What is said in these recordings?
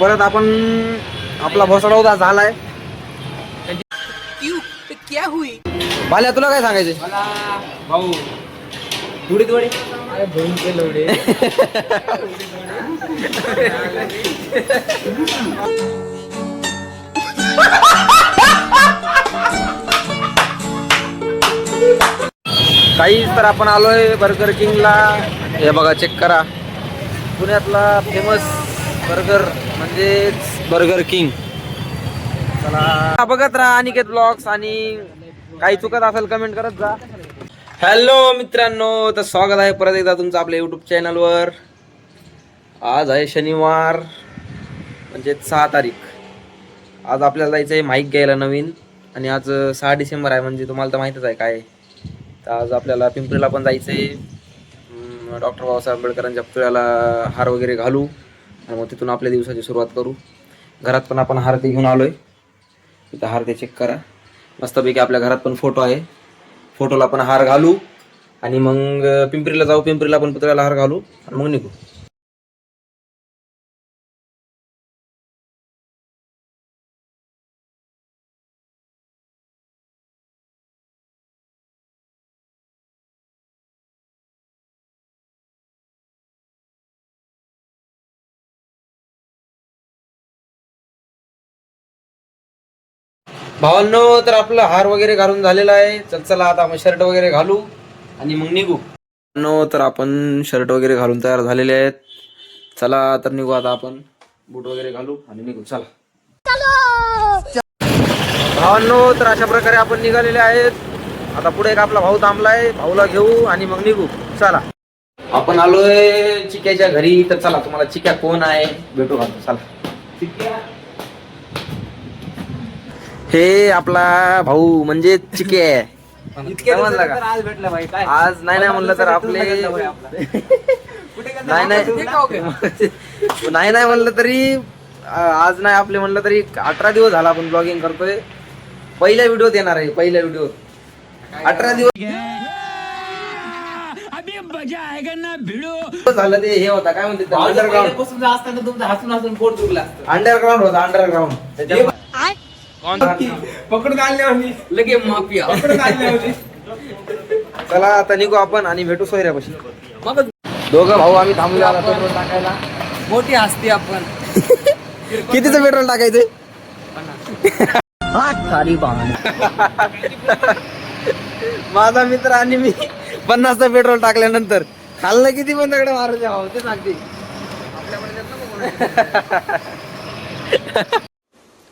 परत आपण आपला भोसडा झालाय. क्या हुई भाल्या तुला काय सांगायचे? मला भाऊ थोडी अरे भाऊ केलं काहीच तर आपण आलोय बर्गर किंगला. हे बघा चेक करा, पुण्यातला फेमस बर्गर म्हणजेच बर्गर किंग. चला बघत राहा अनिकेत ब्लॉग्स, आणि काही चुकत असेल कमेंट करत जा. हॅलो मित्रांनो, तर स्वागत आहे परत एकदा तुमचं आपल्या यूट्यूब चॅनलवर. आज आहे शनिवार म्हणजे 6 तारीख. आज आपल्याला जायचं आहे माईक घ्यायला नवीन, आणि आज 6 डिसेंबर आहे म्हणजे तुम्हाला तर माहीतच आहे काय. तर आज आपल्याला पिंपरीला पण जायचं आहे. डॉक्टर बाबासाहेब आंबेडकरांच्या पुतळ्याला हार वगैरे घालू आणि मग तिथून आपल्या दिवसाची सुरुवात करू. घरात पण आपण हार ते घेऊन आलोय. इथं हार ते चेक करा, मस्तपैकी आपल्या घरात पण फोटो आहे. फोटोला पण हार घालू आणि मग पिंपरीला जाऊ. पिंपरीला पण पुतळ्याला हार घालू आणि मग निघू. भावांनो, तर आपलं हार वगैरे घालून झालेला आहे. चला आता आपण शर्ट वगैरे घालू आणि मग निघू. नो, तर आपण शर्ट वगैरे घालून तयार झालेले आहेत. चला तर निघू आता आपण. बूट वगैरे घालू आणि निघू. चला भावांनो, तर अशा प्रकारे आपण निघालेले आहेत. आता पुढे एक आपला भाऊ थांबलाय, भाऊला घेऊ आणि मग निघू. चला आपण आलोय चिक्याच्या घरी. तर चला तुम्हाला चिक्या कोण आहे भेटू घालतो. चला, हे आपला भाऊ म्हणजे चिके आहे. समजला का? आज भेटलं भाई काय आज नाही म्हणलं तर आपले नाही म्हणलं तरी आज नाही आपले म्हणलं तरी 18 दिवस झाला आपण ब्लॉगिंग करतोय. पहिल्या व्हिडिओत येणार आहे. पहिल्या व्हिडिओत 18 दिवस झालं. ते हे होता काय म्हणते अंडरग्राऊंड. असताना तुमचं हसून हसून पोट दुखलं असतं. अंडरग्राऊंड होता. अंडरग्राऊंड पकडून आणले होती लगे माफिया पकडून आणले होती. चला आता निघू आपण आणि भेटू सोयऱ्यापाशी. मग दोघं भाऊ आम्ही थांबलो आता पेट्रोल टाकायला. मोठी हस्ती आपण. कितीचं पेट्रोल टाकायचं? माझा मित्र आणि मी 50चं पेट्रोल टाकल्यानंतर खाल्लं किती पण दगड मारायचे भाऊ ते सांगते.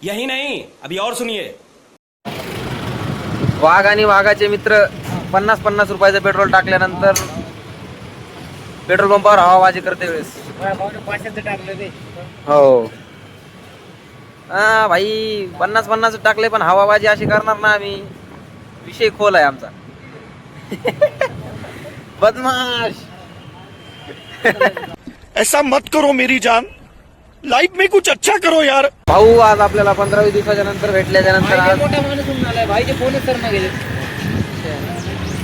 यही नहीं, अभी और सुनिए. वाघ आणि वाघाचे मित्र 50 रुपयाचं पेट्रोल टाकल्यानंतर पेट्रोल पंपावर हवाबाजी करते वेळेस. 500चं टाकलं ते. हो हा भाई, 50 टाकले पण हवाबाजी अशी करणार ना आम्ही. विषय खोल आहे आमचा. बदमाश. ऐसा मत करो मेरी जान, लाइफ में कुछ अच्छा करो यार. भाऊ आज आपल्याला 15-20 दिवसाच्या नंतर भेटल्याच्या नंतर आज मोठा माणूस होऊन आलाय भाईचे फोनच तर नाही गेले.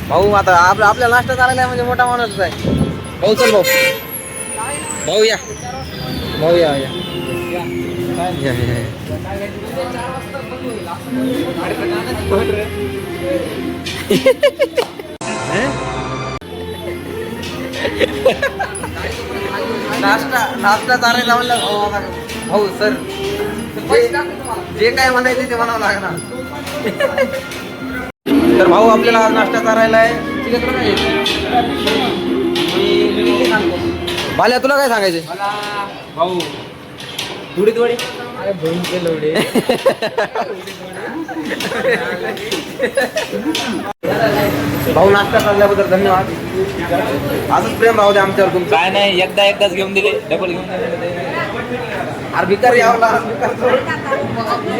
भाऊ आता आपल्या नाश्ता चालला म्हणजे मोठा माणूस आहे. भाऊ चल भाऊ. भाऊ या. भाऊ या या. या, या, या. नाश्ता चालायला म्हणलं भाऊ सर जे काय म्हणायचं ते म्हणावं लागणार. तर भाऊ आपल्याला आज नाश्ता चालायला आहे. भाल्या तुला काय सांगायचे? मला भाऊ थोडी अरे भाऊ केलं भाऊ नाश्ता चालल्याबद्दल धन्यवाद. अजून प्रेम राहू दे आमच्यावर तुमचं. काय नाही, एकदाच घेऊन दिले, डबल घेऊन दिले. अरे भिकार यावला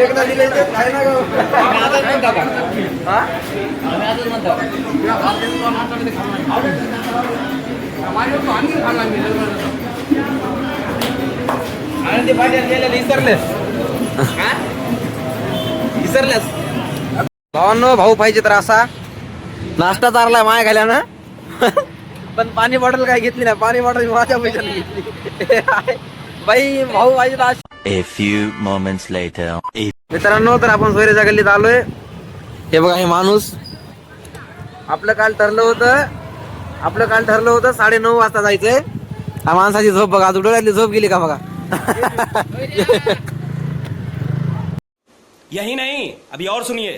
एकदा दिले तर काय ना गं. आम्ही आजच म्हणतो का? हा? आम्ही आजच म्हणतो. आणि ते भाज्या गेलेले विसरलेस. भावांनो, भाऊ पाहिजे तर असा नाश्ता चारलाय माया घाल्या ना. पण पाणी बॉटल काय घेतली नाही. पाणी बॉटल माझ्या पैशाने घेतली. बाई भाऊ पाहिजे तर A few moments later. मित्रांनो, तर आपण सोयऱ्याच्या गल्लीत आलोय. हे बघा, हे माणूस. आपलं काल ठरलं होतं 9:30 वाजता जायचंय. हा माणसाची झोप बघा, अजून डोळ्यातली झोप गेली का बघा. यही नहीं, अभी और सुनिए.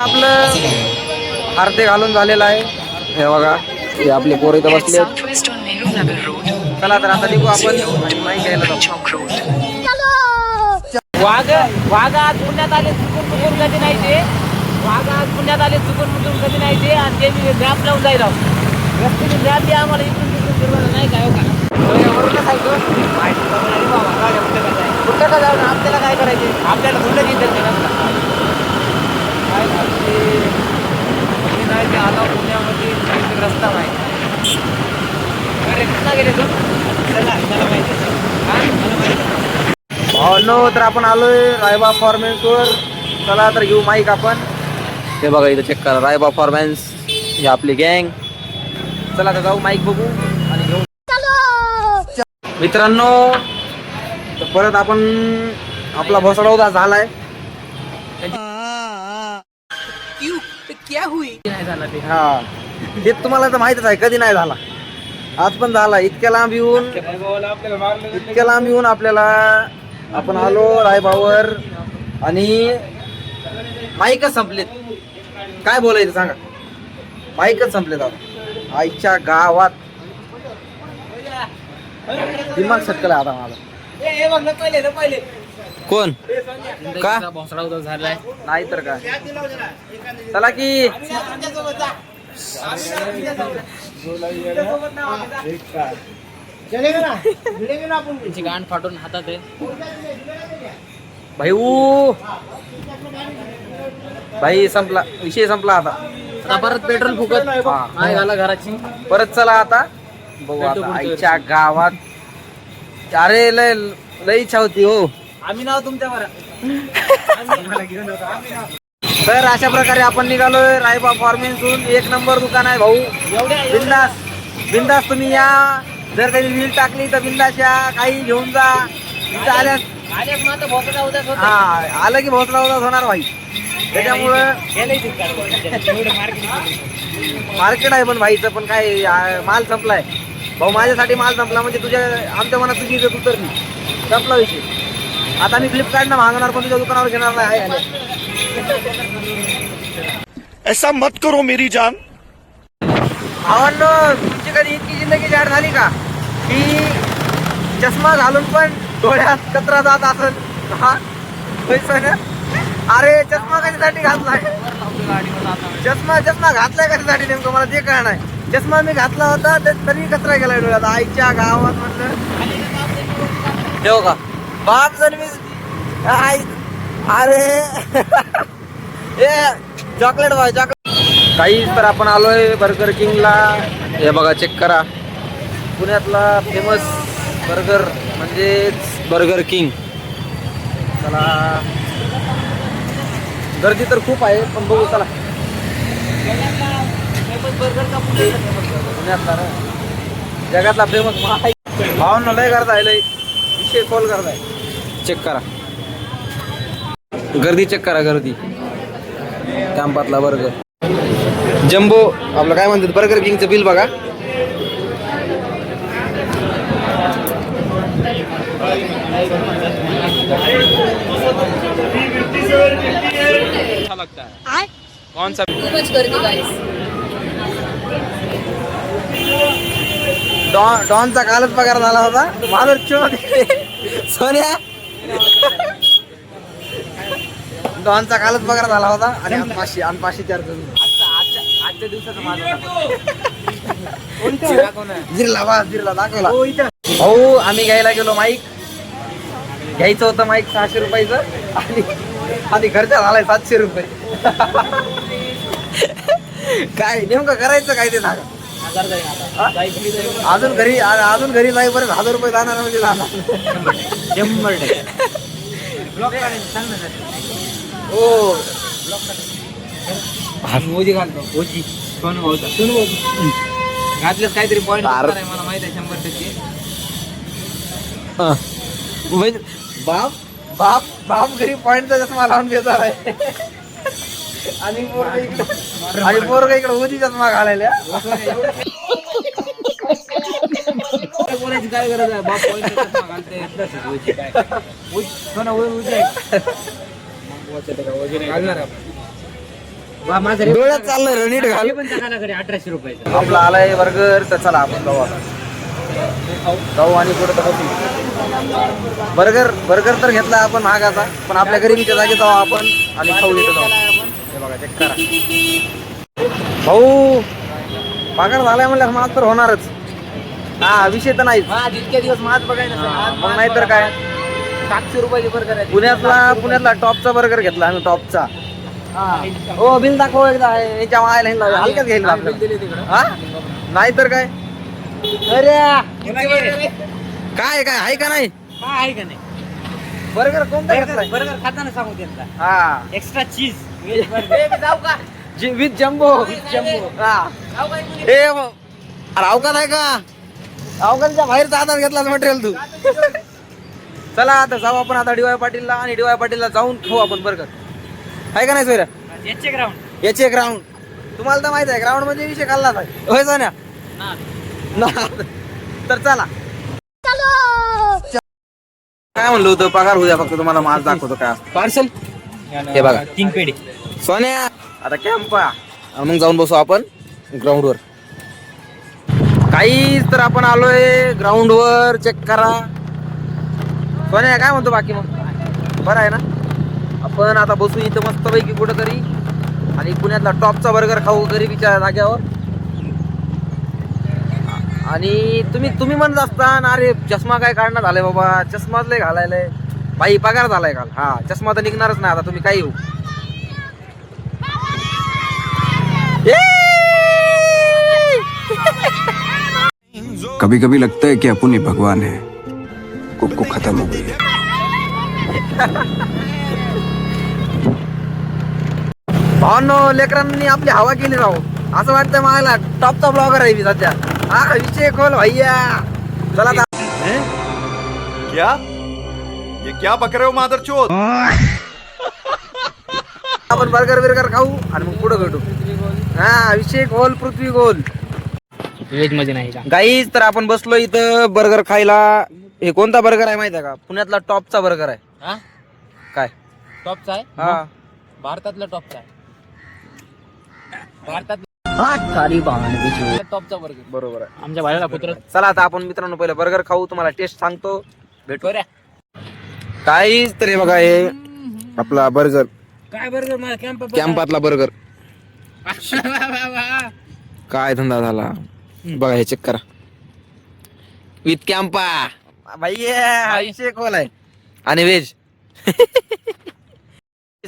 आपलं आरती घालून झालेलं आहे. हे बघा, हे आपले पोरं इथं बसले. चला तर आता निघू आपण नाही घ्यायला जाऊ. वाघ आज पुण्यात आले चुकून मुकून कधी नाही ते. वाघ आज पुण्यात आले चुकून मुकून कधी नाही ते. आणि ते मी मॅप लावून जाईल रस्त्याने मॅप द्या आम्हाला इकडून तिकडून फिरवायला नाही काय हो का. कुठं का जाऊ आपल्याला काय करायचे. आपल्याला कुठं घेतलं काय नाही ते आला पुण्यामध्ये रस्ता माहिती. अरे कुठला गेले तू चला मला माहिती. भावनो, तर आपण आलोय रायबा फॉर्मन्स वर. चला तर घेऊ माईक आपण. हे बघा इथं चेक करा, रायबा फॉर्मन्स ही आपली गँग. चला तर जाऊ माईक बघू आणि घेऊ. मित्रांनो, तर परत आपण आपला भोसडा झालाय. नाही झाला ते. हा, हे तुम्हाला तर माहितच आहे कधी नाही झाला. आज पण झाला. इतक्या लांब येऊन आपल्याला आपण आलो रायबावर आणि माईकच संपलेत. काय बोलायचं सांगा, माईकच संपलेत आता आईच्या गावात. दिमाग सटकला आता माझा. कोण का भोसडा उदळ झालाय नाही तर काय. चला की त्याची गांड फाटून हातात आहे. भाई संपला विषय, संपला आता. आता परत पेट्रोल फुकट नाही झाला घराची. परत चला आता बघू आता आईच्या गावात. अरे लय लय इच्छा होती हो. आम्ही नाव तुमच्यावर. तर अशा प्रकारे आपण निघालोय रायबा फॉर्मेन्सहून. 1 नंबर दुकान आहे भाऊ. बिंदास बिंदास तुम्ही या. जर काही व्हील टाकली तर बिंदास या, काही घेऊन जा. इथं आल्यास माझं भोसडा उद्या हा आलं की भोसला होणार भाई. त्याच्यामुळं मार्केट आहे पण भाईचं पण काय माल संपलाय भाऊ. माझ्यासाठी माल संपला म्हणजे तुझ्या आमच्या मनात तुझी इज्जत उतरली. संपला विषय. आता मी फ्लिपकार्टनं मागणार पण तुझ्या दुकानावर घेणार नाही. ऐसा मत करो मेरी जान. भावांनो, तुमची कधी इतकी जिंदगी जाड झाली का की चष्मा घालून पण डोळ्यात कचरा जात असेल. हा पैसा ना. अरे चष्मा कशासाठी घातलाय. चष्मा घातलाय कशासाठी नेमकं मला ते कळणार नाही. चष्मा मी घातला होता तरी कचरा गेलाय डोळ्यात. आईच्या गावात म्हटलं ठेव का बाप जन्मी. अरे चॉकलेट भाई चॉकलेट. काहीच तर आपण आलोय बर्गर किंगला. हे बघा चेक करा, पुण्यातला फेमस बर्गर म्हणजेच बर्गर किंग. चला गर्दी तर खूप आहे पण बघू चला. पुण्यातला जगातला फेमस भावना लय करताय, लय विषय कॉल करताय. चेक करा गर्दी, चेक करा गर्दी. कॅम्पातला बर्गर जम्बो आपलं काय म्हणतात बर्गर किंगचं बिल बघा. अच्छा लगता है. कौन सा डॉनचा कालच पगार झाला होता. माझं सोन्या डॉनचा कालच पगार झाला होता आणि 500 चार्ज आजच्या दिवसाचं माझं जिरला दाखवला. भाऊ आम्ही घ्यायला गेलो माईक. घ्यायचं होतं माईक 600 रुपयाचं आणि खर्चा झालाय 700 रुपये. काय नेमकं करायचं काय ते सांगा. अजून घरी जाईपर्यंत 1000 रुपये जाणार म्हणजे जाणार. 100%. हो मोजी घालतो. मोजी सोनू भाऊ घातलेच काहीतरी पॉईंट मला माहित आहे 100%. बाप बाप बाप घरी पॉईंटचा चष्मा लावून घेणार आहे आणि पोरगा इकडे उजी चष्मा घालायला. बोलायची काय गरज आहे? बाप point चा चष्मा घालते. डोळ्यात चाललंय नीट घाल. 1800 रुपये आपला आलाय बर्गर तर चला आपण जाऊ आता. जाऊ आणि पुढे तर बघू. बर्गर तर घेतला आपण महागाचा, पण आपल्या गरिबीच्या जागी जाऊ आपण आणि खाऊ इथं जाऊ. हे बघा चेक करा भाऊ, पगार झालाय म्हणल्यास माझ तर होणारच. हा विषय तर नाही. जितके दिवस माझ बघायला मग नाही तर काय. 700 रुपयाची बर्गर आहे. पुण्यातला टॉपचा बर्गर घेतला आम्ही, टॉपचा. हो बिल दाखव एकदा. याच्या मायला हलक्यात घेईल हा, नाही तर काय. अरे काय काय आहे का नाही आहे का नाही? बर्गर कोणता घेतलाय? बर्गर खाताना सांगू त्यांना हा एक्स्ट्रा चीज जाऊ का? With jumbo. हा ए अरे अवकात आहे का? अवकातच्या बाहेरचा आधार घेतलाच मटेरियल तू. चला आता जाऊ आपण आता DY पाटीलला, आणि DY पाटीलला जाऊन खाऊ आपण बर्गर. आहे का नाही सोयरा? याचे ग्राउंड याचे ग्राउंड तुम्हाला तर माहित आहे, ग्राउंड म्हणजे विषय खाल्ला होय सोन्या ना. तर चला काय म्हणलं होतं, पगार होऊ द्या फक्त, तुम्हाला माल दाखवतो काय पार्सल. हे बघा 3 पेढे. सोन्या. आता कॅम्प मग जाऊन बसू आपण ग्राउंड वर. काहीच तर आपण आलोय ग्राउंड वर. चेक करा सोन्या, काय म्हणतो बाकी मग बरं आहे ना? आपण आता बसू इथं मस्तपैकी कुठंतरी आणि पुण्यातला टॉपचा बर्गर खाऊ गरिबीच्या जाग्यावर. आणि तुम्ही म्हणत असता ना, अरे चष्मा काय काढणं झालंय बाबा, चष्माच लय घालायलाय. बाई पगार झालाय काल. हा चष्मा तर निघणारच नाही आता, तुम्ही काही हो. कभी कभी लगता है कि अपन ही भगवान है, कुक खत्म हो गई है. भावांनो, लेकरांनी आपली हवा केली राहू. असं वाटतं मला टॉपचा ब्लॉगर आहे मी सध्या. हा विषय खोल भैया. चला आता क्या? ये क्या बक रहे हो मादरचोद? आपण बर्गर खाऊ आणि मग पुढे भेटू. हा विषय खोल, पृथ्वी गोल. व्हेज मध्ये नाही का? गाईज तर आपण बसलो इथं बर्गर खायला. हे कोणता बर्गर आहे माहिती आहे का? पुण्यातला टॉपचा बर्गर आहे. हा काय टॉपचा आहे? हा भारतातला टॉपचा आहे. भारतात टॉपचा बर्गर बरोबर आहे. आमच्या भाड्याला पुत्र. चला आता आपण मित्रांनो पहिले बर्गर खाऊ, तुम्हाला टेस्ट सांगतो. भेटू रे. काहीच तर हे बघा, हे आपला बर्गर, काय बर्गर मला कॅम्पातला बर्गर. काय धंदा झाला बघा, हे चेक करा. विथ कॅम्पा विषय खोल आहे. आणि व्हेज.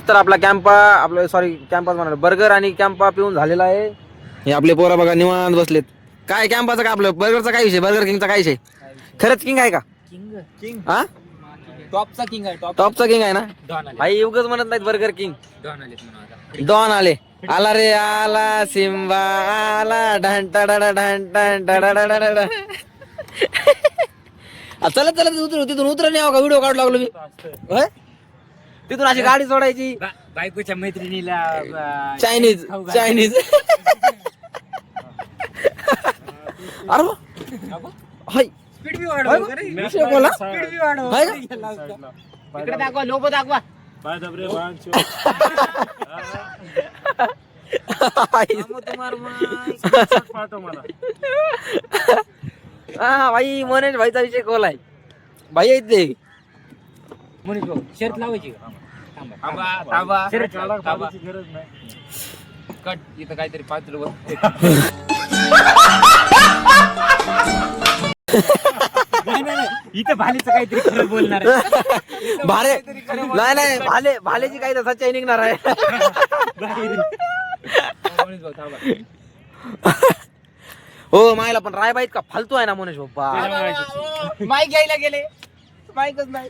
तर आपला कॅम्पा, आपलं सॉरी कॅम्पा म्हणाल, बर्गर आणि कॅम्पा पिऊन झालेला आहे. हे आपले पोरं बघा निवांत बसलेत. काय कॅम्पाचा काय, आपलं बर्गरचा काय विषय, बर्गर किंगचा काय विषय? खरंच किंग आहे का? किंग हा टॉपचा किंग आहे. टॉपचा किंग आहे ना? डॉन आले. भाई उगाच म्हणत नाहीत बर्गर किंग. डॉन आले म्हणून आता. डॉन आले. आला रे आला सिम्बा आला ढंटा ढंटा. चलत चलत तिथून उतर नाही का? व्हिडिओ काढू लागलो मी. होय? तिथून अशी गाडी सोडायची. बायकोच्या मैत्रिणीला चायनीज. अरे वा. हाय. स्पीड बी वाढव. विषय बोला. स्पीड बी वाढव. हाय का? इकडे दाखवा, लोबो दाखवा. हा भाई मनेश भाईचा विषय खोल आहे. भाई आहेत ते. मनीष भाऊ शर्ट लावायची का? थांबा. शर्ट लावायची गरज नाही. कट इथं काहीतरी पात्र इथं भालीचं काहीतरी खरं बोलणार आहे. भाले नाही भालेची काही तसा सच्चाई निघणार आहे. हो मायला पण रायबाईत का फालतू आहे ना मनीष बाप्पा. माईक घ्यायला गेले, माईकच नाही.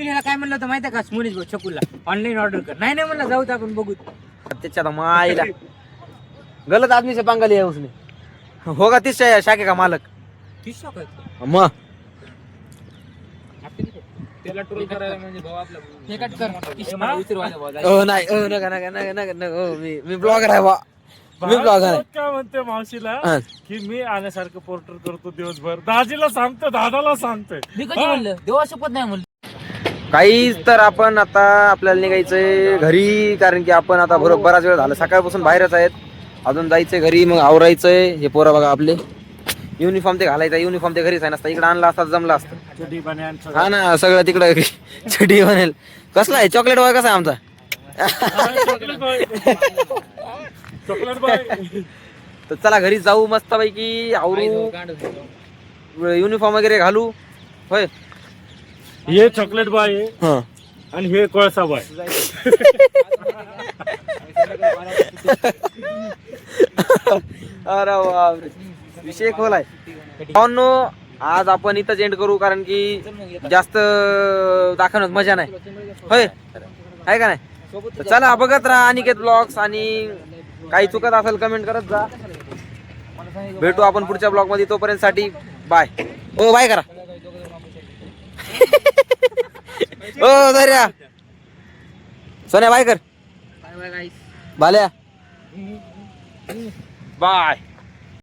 ह्याला काय म्हणलं होतं माहिती का मोनीश भाऊ छकुलला ऑनलाईन ऑर्डर कर. नाही म्हणलं जाऊ दे आपण बघू. त्याच्यात मायला गलत आदमी से पंगा लिया उसने. होगा 30 शाखे का मालक 30 मग त्याला ट्रोल करायला म्हणजे भाऊ आपला हे कट कर. नाही नका नका नका नका नका मी ब्लॉगर आहे बा. मी ब्लॉगर आहे. काय म्हणते मावशीला हा. की मी आल्यासारखं पोर्टर करतो दिवसभर. दाजीला सांगतो, दादाला सांगतोय. मी कधी म्हणलं देवा शपथ नाही म्हणलं. काहीच तर आपण आता आपल्याला निघायचंय घरी, कारण की आपण आता बराच वेळ झाला सकाळपासून बाहेरच आहेत. अजून जायचंय घरी, मग आवरायचंय. हे पोरं बघा आपले युनिफॉर्म ते घालायचा. युनिफॉर्म ते घरीच आहे नसता, इकडे आणला असता जमला असतं. चड्डी बन्यान सगळं. हा ना सगळं तिकडं चटी बनेल. कसला आहे चॉकलेट बॉय कसा आहे आमचा. Chocolate boy. Chocolate boy. तर चला घरी जाऊ मस्तपैकी आवरू, युनिफॉर्म वगैरे घालू. होय हे चॉकलेट बॉय आहे हा. आणि हे कोळसा बॉय. अरे बापरे, विषय खोलाय. भावांनो आज आपण इथंच एंड करू, कारण की जास्त दाखवण्यात मजा नाही. होय आहे का नाही. तर चला बघत राहा अनिकेत ब्लॉग्स, आणि काही चुकत असेल कमेंट करत जा. भेटू आपण पुढच्या ब्लॉग मध्ये. तोपर्यंत साठी बाय. ओ बाय करा. ओ धैर्या सोन्या बाय कर. बाल्या बाय.